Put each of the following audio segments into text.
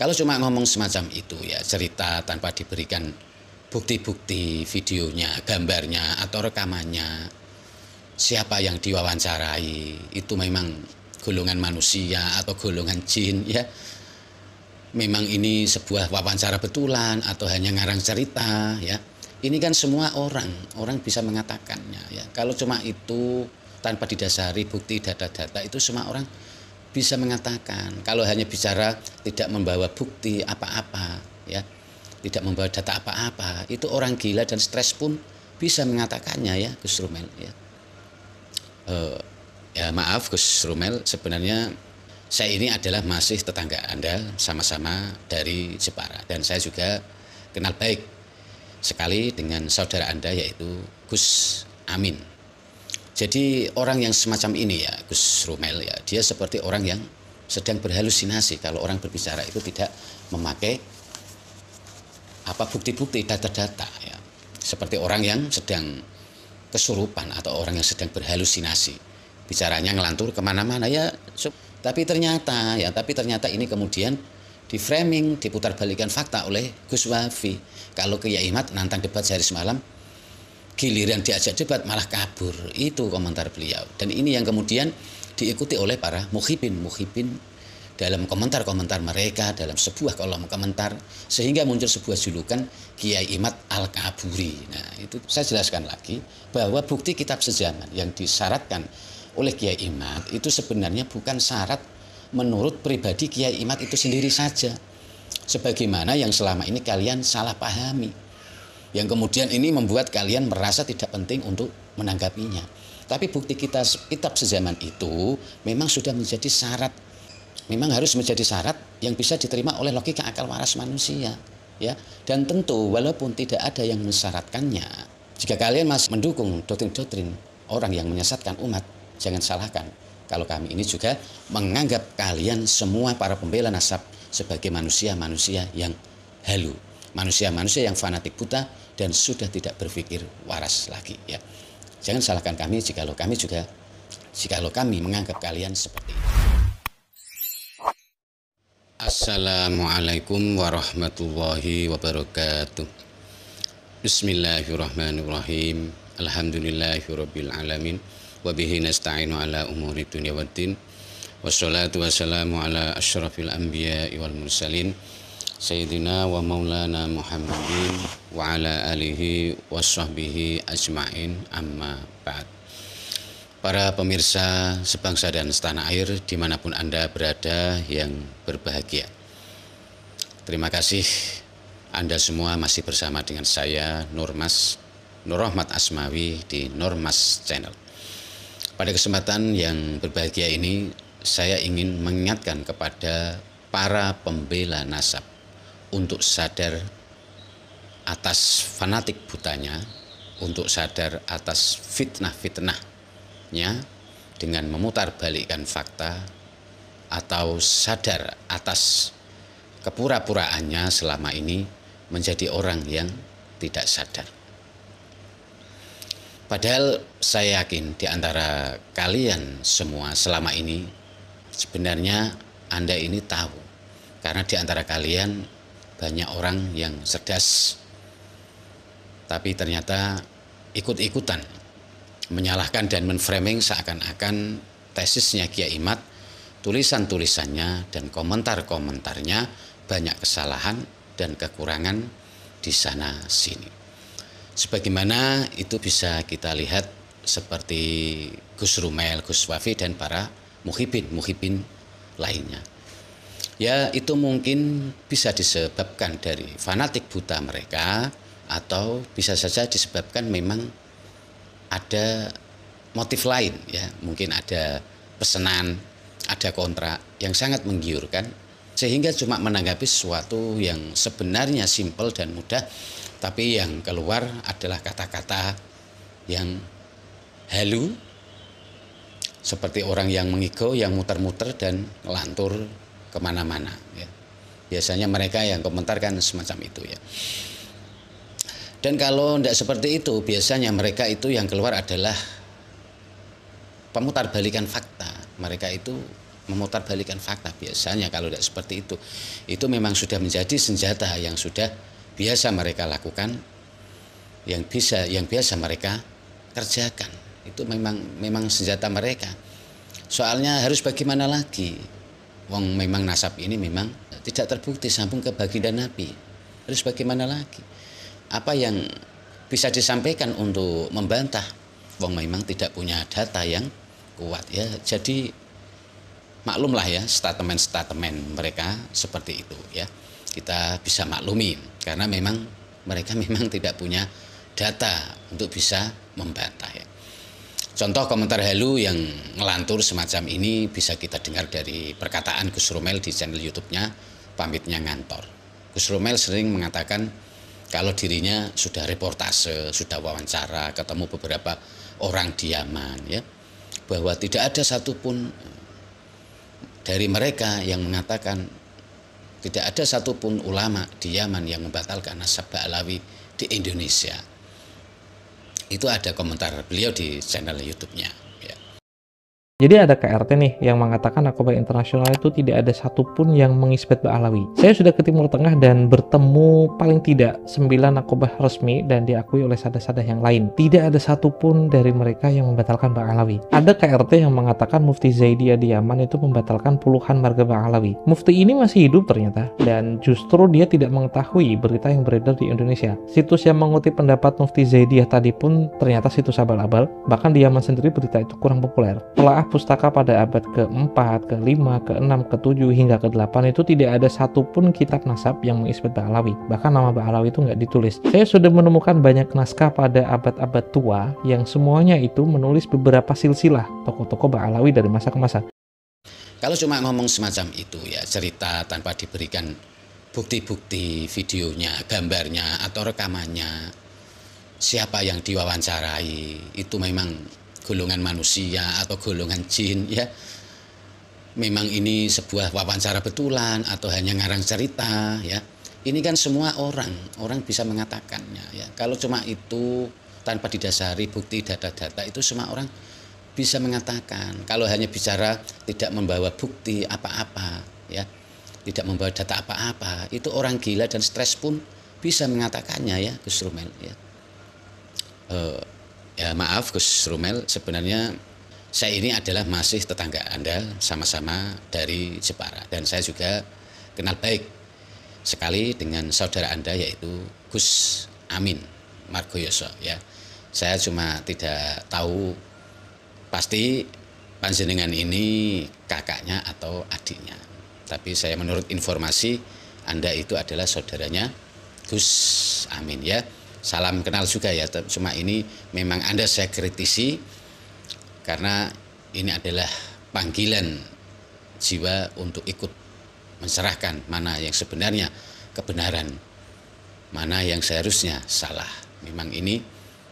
Kalau cuma ngomong semacam itu ya, cerita tanpa diberikan bukti-bukti videonya, gambarnya atau rekamannya, siapa yang diwawancarai, itu memang golongan manusia atau golongan jin ya. Memang ini sebuah wawancara betulan atau hanya ngarang cerita ya. Ini kan semua orang bisa mengatakannya ya. Kalau cuma itu tanpa didasari bukti data-data, itu semua orang bisa mengatakan. Kalau hanya bicara tidak membawa bukti apa-apa ya, tidak membawa data apa-apa, itu orang gila dan stres pun bisa mengatakannya ya, Gus Rumel ya. Ya maaf Gus Rumel, sebenarnya saya ini adalah masih tetangga Anda, sama-sama dari Jepara, dan saya juga kenal baik sekali dengan saudara Anda yaitu Gus Amin. Jadi orang yang semacam ini ya Gus Rumel ya, dia seperti orang yang sedang berhalusinasi kalau orang berbicara itu tidak memakai bukti-bukti, data-data ya. Seperti orang yang sedang kesurupan atau orang yang sedang berhalusinasi. Bicaranya ngelantur kemana-mana ya. Tapi ternyata ini kemudian di framing, diputar balikan fakta oleh Gus Wafi. Kalau Kiai Imad nantang debat sehari semalam, giliran diajak debat malah kabur. Itu komentar beliau. Dan ini yang kemudian diikuti oleh para muhibin dalam komentar-komentar mereka, dalam sebuah kolom komentar, sehingga muncul sebuah julukan Kiai Imad Al-Kaburi. Nah, itu saya jelaskan lagi bahwa bukti kitab sejaman yang disyaratkan oleh Kiai Imad itu sebenarnya bukan syarat menurut pribadi Kiai Imad itu sendiri saja, sebagaimana yang selama ini kalian salah pahami, yang kemudian ini membuat kalian merasa tidak penting untuk menanggapinya. Tapi bukti kitab sejaman itu memang sudah menjadi syarat, memang harus menjadi syarat yang bisa diterima oleh logika akal waras manusia ya. Dan tentu walaupun tidak ada yang mensyaratkannya, jika kalian masih mendukung doktrin-doktrin orang yang menyesatkan umat, jangan salahkan kalau kami ini juga menganggap kalian semua para pembela nasab sebagai manusia-manusia yang halu, manusia-manusia yang fanatik buta dan sudah tidak berpikir waras lagi ya. Jangan salahkan kami jikalau kami menganggap kalian seperti itu. Assalamualaikum warahmatullahi wabarakatuh. Bismillahirrahmanirrahim. Alhamdulillahirabbil alamin. Wa bihi nasta'inu ala umuri dunya waddin. Wassalatu wassalamu ala asyrafil anbiya'i wal mursalin Sayyidina wa maulana Muhammadin wa ala alihi wa sahbihi ajma'in, amma ba'd. Para pemirsa sebangsa dan setanah air dimanapun Anda berada yang berbahagia, terima kasih Anda semua masih bersama dengan saya Nur Rahmat Asmawi di Nurmas Channel. Pada kesempatan yang berbahagia ini, saya ingin mengingatkan kepada para pembela nasab untuk sadar atas fanatik butanya, untuk sadar atas fitnah-fitnahnya dengan memutarbalikkan fakta, atau sadar atas kepura-puraannya selama ini menjadi orang yang tidak sadar. Padahal saya yakin di antara kalian semua selama ini sebenarnya Anda ini tahu, karena di antara kalian banyak orang yang cerdas, tapi ternyata ikut-ikutan menyalahkan dan menframing seakan-akan tesisnya Kiai Imad, tulisan-tulisannya dan komentar-komentarnya banyak kesalahan dan kekurangan di sana sini. Sebagaimana itu bisa kita lihat seperti Gus Rumel, Gus Wafi dan para muhibin lainnya. Ya, itu mungkin bisa disebabkan dari fanatik buta mereka, atau bisa saja disebabkan memang ada motif lain ya, mungkin ada pesanan, ada kontrak yang sangat menggiurkan sehingga cuma menanggapi sesuatu yang sebenarnya simpel dan mudah, tapi yang keluar adalah kata-kata yang halu, seperti orang yang mengigo, yang muter-muter dan ngelantur kemana-mana ya. Biasanya mereka yang komentarkan semacam itu ya. Dan kalau tidak seperti itu, biasanya mereka itu yang keluar adalah pemutarbalikan fakta. Mereka itu memutarbalikkan fakta. Biasanya kalau tidak seperti itu memang sudah menjadi senjata yang sudah biasa mereka lakukan, yang biasa mereka kerjakan. Itu memang senjata mereka. Soalnya harus bagaimana lagi? Wong memang nasab ini memang tidak terbukti sambung ke baginda Nabi. Harus bagaimana lagi? Apa yang bisa disampaikan untuk membantah? Wong memang tidak punya data yang kuat ya. Jadi maklumlah ya statement-statement mereka seperti itu ya. Kita bisa maklumi karena memang mereka memang tidak punya data untuk bisa membantah ya. Contoh komentar halu yang ngelantur semacam ini bisa kita dengar dari perkataan Gus Romel di channel YouTube-nya Pamitnya Ngantor. Gus Romel sering mengatakan kalau dirinya sudah reportase, sudah wawancara, ketemu beberapa orang di Yaman ya, bahwa tidak ada satupun dari mereka yang mengatakan, tidak ada satupun ulama di Yaman yang membatalkan nasab Ba'alawi di Indonesia. Itu ada komentar beliau di channel YouTube-nya. Ya. Jadi ada KRT nih yang mengatakan Nakobah Internasional itu tidak ada satupun yang mengisbat Ba'alawi. Saya sudah ke Timur Tengah dan bertemu paling tidak 9 Nakobah resmi dan diakui oleh sadah-sadah yang lain. Tidak ada satupun dari mereka yang membatalkan Ba'alawi. Ada KRT yang mengatakan Mufti Zaidiyah di Yaman itu membatalkan puluhan marga Ba'alawi. Mufti ini masih hidup ternyata dan justru dia tidak mengetahui berita yang beredar di Indonesia. Situs yang mengutip pendapat Mufti Zaidiyah tadi pun ternyata situs abal-abal. Bahkan di Yaman sendiri berita itu kurang populer. Telah pustaka pada abad ke-4, ke-5, ke-6, ke-7, hingga ke-8 itu tidak ada satupun kitab nasab yang mengisbat Ba'alawi. Bahkan nama Ba'alawi itu nggak ditulis. Saya sudah menemukan banyak naskah pada abad-abad tua yang semuanya itu menulis beberapa silsilah tokoh-tokoh Ba'alawi dari masa ke masa. Kalau cuma ngomong semacam itu ya, cerita tanpa diberikan bukti-bukti videonya, gambarnya, atau rekamannya, siapa yang diwawancarai, itu memang golongan manusia atau golongan jin ya. Memang ini sebuah wawancara betulan atau hanya ngarang cerita ya. Ini kan semua orang bisa mengatakannya ya. Kalau cuma itu tanpa didasari bukti data-data itu semua orang bisa mengatakan. Kalau hanya bicara tidak membawa bukti apa-apa ya, tidak membawa data apa-apa, itu orang gila dan stres pun bisa mengatakannya ya, Gus Romel ya. Ya maaf Gus Romel, sebenarnya saya ini adalah masih tetangga Anda, sama-sama dari Jepara, dan saya juga kenal baik sekali dengan saudara Anda yaitu Gus Amin Margoyoso ya. Saya cuma tidak tahu pasti panjenengan ini kakaknya atau adiknya, tapi saya menurut informasi Anda itu adalah saudaranya Gus Amin ya. Salam kenal juga ya, cuma ini memang Anda saya kritisi karena ini adalah panggilan jiwa untuk ikut mencerahkan mana yang sebenarnya kebenaran, mana yang seharusnya salah. Memang ini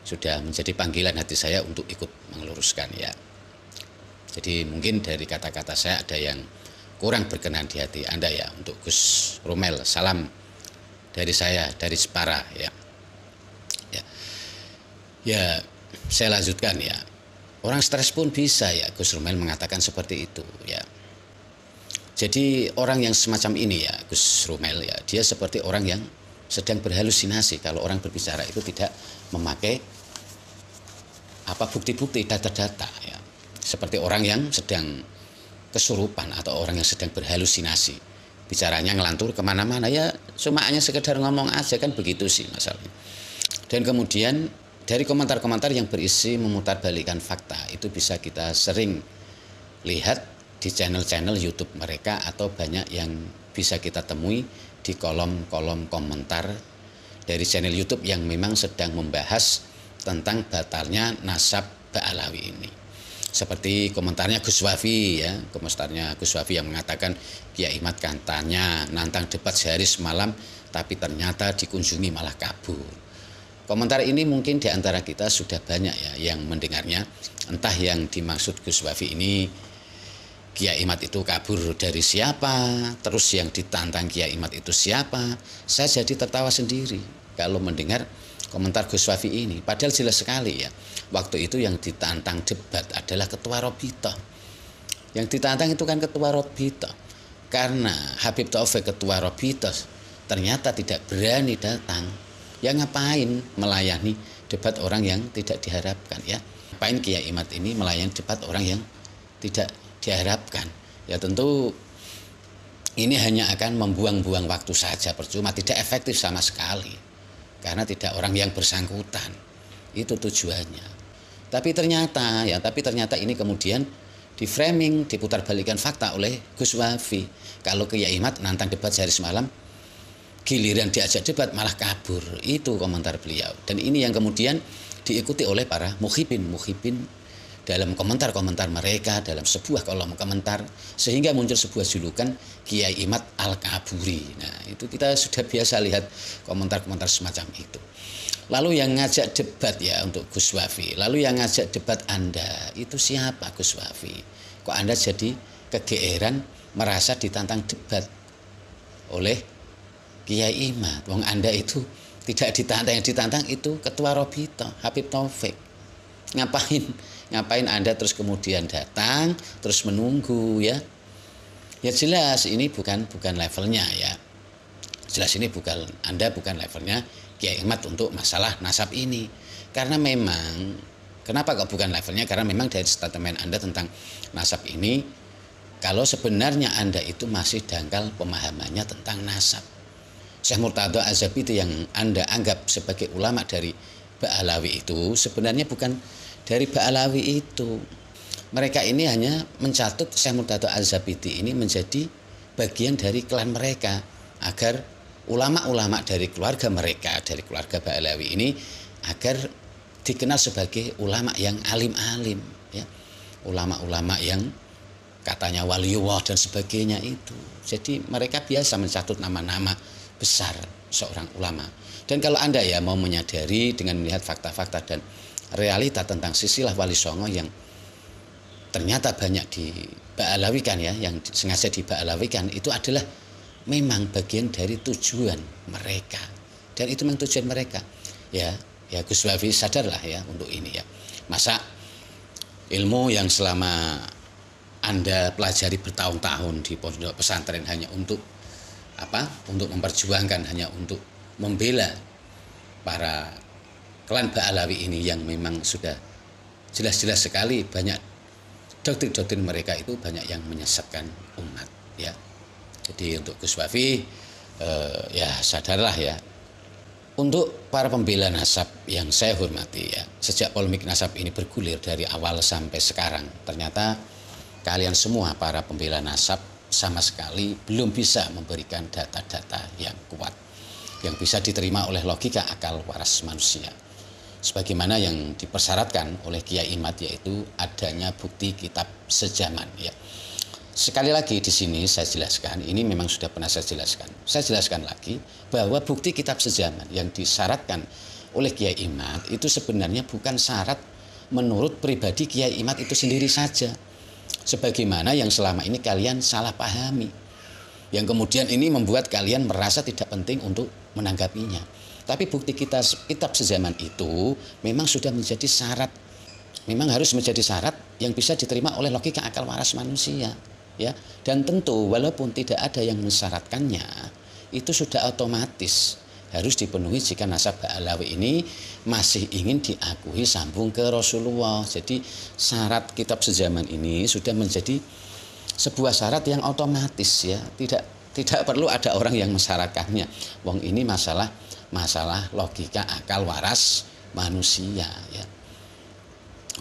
sudah menjadi panggilan hati saya untuk ikut meluruskan ya. Jadi mungkin dari kata-kata saya ada yang kurang berkenan di hati Anda ya. Untuk Gus Romel, salam dari saya, dari Jepara ya. Ya, saya lanjutkan ya. Orang stres pun bisa ya, Gus Romel mengatakan seperti itu ya. Jadi orang yang semacam ini ya, Gus Romel ya, dia seperti orang yang sedang berhalusinasi kalau orang berbicara itu tidak memakai bukti-bukti, data-data ya. Seperti orang yang sedang kesurupan atau orang yang sedang berhalusinasi. Bicaranya ngelantur kemana-mana ya, cuma hanya sekedar ngomong aja kan, begitu sih masalahnya. Dan kemudian dari komentar-komentar yang berisi memutarbalikkan fakta itu bisa kita sering lihat di channel-channel YouTube mereka, atau banyak yang bisa kita temui di kolom-kolom komentar dari channel YouTube yang memang sedang membahas tentang batalnya nasab Ba'alawi ini. Seperti komentarnya Gus Wafi ya, komentarnya Gus Wafi yang mengatakan Kiai Imad katanya nantang debat sehari semalam tapi ternyata dikunjungi malah kabur. Komentar ini mungkin di antara kita sudah banyak ya yang mendengarnya. Entah yang dimaksud Gus Wafi ini Kiai Imad itu kabur dari siapa, terus yang ditantang Kiai Imad itu siapa. Saya jadi tertawa sendiri kalau mendengar komentar Gus Wafi ini. Padahal jelas sekali ya, waktu itu yang ditantang debat adalah Ketua Robitoh. Yang ditantang itu kan ketua Robito. Karena Habib Taufik ketua Robito ternyata tidak berani datang. Ya ngapain melayani debat orang yang tidak diharapkan ya. Ngapain Kiai Imad ini melayani debat orang yang tidak diharapkan. Ya tentu ini hanya akan membuang-buang waktu saja, percuma, tidak efektif sama sekali. Karena tidak orang yang bersangkutan. Itu tujuannya. Tapi ternyata ini kemudian di framing, diputarbalikkan fakta oleh Gus Wafi. Kalau Kiai Imad nantang debat sehari semalam, giliran diajak debat malah kabur. Itu komentar beliau. Dan ini yang kemudian diikuti oleh para mukhibin dalam komentar-komentar mereka, dalam sebuah kolom komentar, sehingga muncul sebuah julukan Kiai Imad Al-Kaburi. Nah, itu kita sudah biasa lihat komentar-komentar semacam itu. Lalu yang ngajak debat ya untuk Gus Wafi, lalu yang ngajak debat Anda, itu siapa Gus Wafi? Kok Anda jadi kegeeran merasa ditantang debat oleh Kiai Imad? Wong Anda itu tidak ditantang, yang ditantang itu Ketua Robito, Habib Taufik. Ngapain Anda terus kemudian datang, terus menunggu ya? Ya jelas ini bukan levelnya ya. Jelas ini Anda bukan levelnya Kiai Imad untuk masalah nasab ini. Karena memang, kenapa kok bukan levelnya? Karena memang dari statement Anda tentang nasab ini, kalau sebenarnya Anda itu masih dangkal pemahamannya tentang nasab. Syekh Murtadha Az-Zabidi yang Anda anggap sebagai ulama dari Ba'alawi itu sebenarnya bukan dari Ba'alawi itu. Mereka ini hanya mencatut Syekh Murtadha Az-Zabidi ini menjadi bagian dari klan mereka, agar ulama-ulama dari keluarga mereka, dari keluarga Ba'alawi ini, agar dikenal sebagai ulama yang alim-alim ya. Ulama-ulama yang katanya waliullah dan sebagainya itu. Jadi mereka biasa mencatut nama-nama besar seorang ulama. Dan kalau Anda ya mau menyadari dengan melihat fakta-fakta dan realita tentang silsilah Wali Songo yang ternyata banyak di Ba'alawikan ya, yang sengaja di Ba'alawikan, itu adalah memang bagian dari tujuan mereka. Dan itu memang tujuan mereka. Ya Gus Wafi sadarlah ya untuk ini ya. Masa ilmu yang selama Anda pelajari bertahun-tahun di pondok pesantren hanya untuk apa? Untuk memperjuangkan, hanya untuk membela para klan Ba'alawi ini yang memang sudah jelas-jelas sekali banyak doktrin-doktrin mereka itu banyak yang menyesatkan umat ya. Jadi untuk Gus Wafi ya sadarlah ya. Untuk para pembela nasab yang saya hormati ya, sejak polemik nasab ini bergulir dari awal sampai sekarang, ternyata kalian semua para pembela nasab sama sekali belum bisa memberikan data-data yang kuat, yang bisa diterima oleh logika akal waras manusia. Sebagaimana yang dipersyaratkan oleh Kiai Imad, yaitu adanya bukti kitab sejaman ya. Sekali lagi di sini saya jelaskan, ini memang sudah pernah saya jelaskan. Saya jelaskan lagi bahwa bukti kitab sejaman yang disyaratkan oleh Kiai Imad itu sebenarnya bukan syarat menurut pribadi Kiai Imad itu sendiri saja. Sebagaimana yang selama ini kalian salah pahami. Yang kemudian ini membuat kalian merasa tidak penting untuk menanggapinya. Tapi bukti kitab sejaman itu memang sudah menjadi syarat. Memang harus menjadi syarat yang bisa diterima oleh logika akal waras manusia. Ya, dan tentu walaupun tidak ada yang mensyaratkannya, itu sudah otomatis harus dipenuhi jika nasab Ba'alawi ini masih ingin diakui sambung ke Rasulullah. Jadi syarat kitab sejaman ini sudah menjadi sebuah syarat yang otomatis ya, tidak perlu ada orang yang mensyaratkannya. Wong ini masalah logika akal waras manusia ya.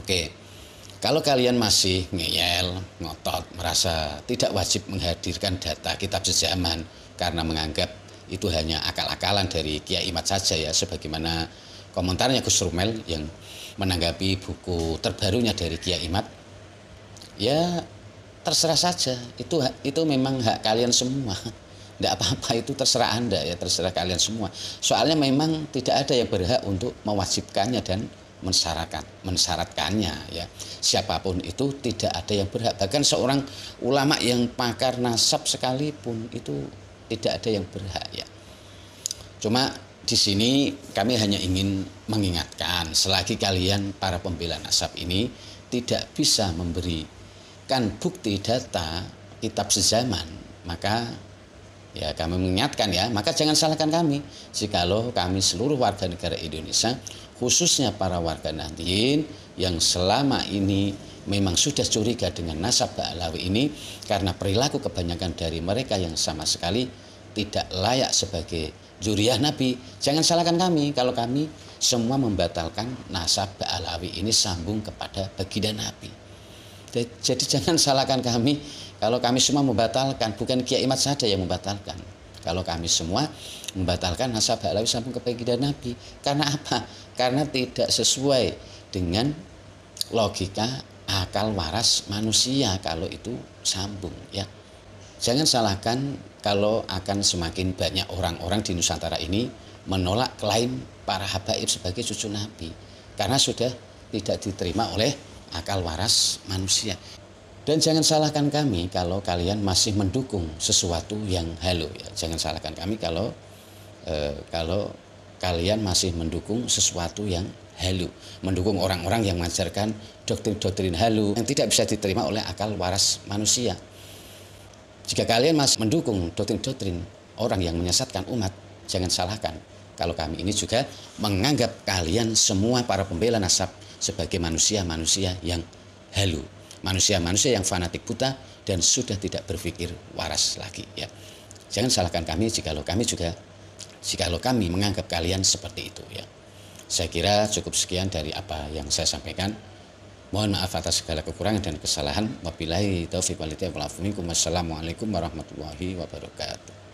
Oke. Kalau kalian masih ngeyel, ngotot, merasa tidak wajib menghadirkan data kitab sejaman karena menganggap itu hanya akal-akalan dari Kiai Imad saja ya, sebagaimana komentarnya Gus Rumel yang menanggapi buku terbarunya dari Kiai Imad, ya terserah saja, itu memang hak kalian semua. Tidak apa-apa, itu terserah Anda ya, terserah kalian semua. Soalnya memang tidak ada yang berhak untuk mewajibkannya dan mensyaratkannya ya. Siapapun itu tidak ada yang berhak, bahkan seorang ulama yang pakar nasab sekalipun itu tidak ada yang berhak ya. Cuma di sini kami hanya ingin mengingatkan, selagi kalian para pembela nasab ini tidak bisa memberi menemukan bukti data kitab sezaman, maka ya kami mengingatkan ya, maka jangan salahkan kami jikalau kami seluruh warga negara Indonesia, khususnya para warga Nahdliyin yang selama ini memang sudah curiga dengan nasab Ba'alawi ini karena perilaku kebanyakan dari mereka yang sama sekali tidak layak sebagai zuriyah Nabi. Jangan salahkan kami kalau kami semua membatalkan nasab Ba'alawi ini sambung kepada baginda Nabi. Jadi jangan salahkan kami kalau kami semua membatalkan, bukan Kiai Imad saja yang membatalkan. Kalau kami semua membatalkan nasab Ba'alawi sambung ke baginda Nabi. Karena apa? Karena tidak sesuai dengan logika akal waras manusia kalau itu sambung ya. Jangan salahkan kalau akan semakin banyak orang-orang di Nusantara ini menolak klaim para habaib sebagai cucu Nabi karena sudah tidak diterima oleh akal waras manusia. Dan jangan salahkan kami kalau kalian masih mendukung sesuatu yang halu ya. Jangan salahkan kami kalau kalian masih mendukung sesuatu yang halu, mendukung orang-orang yang mengajarkan doktrin-doktrin halu yang tidak bisa diterima oleh akal waras manusia. Jika kalian masih mendukung doktrin-doktrin orang yang menyesatkan umat, jangan salahkan kalau kami ini juga menganggap kalian semua para pembela nasab sebagai manusia-manusia yang halu, manusia-manusia yang fanatik buta dan sudah tidak berpikir waras lagi ya. Jangan salahkan kami jikalau kami menganggap kalian seperti itu ya. Saya kira cukup sekian dari apa yang saya sampaikan. Mohon maaf atas segala kekurangan dan kesalahan. Wabillahi taufiq wal hidayah. Wassalamualaikum warahmatullahi wabarakatuh.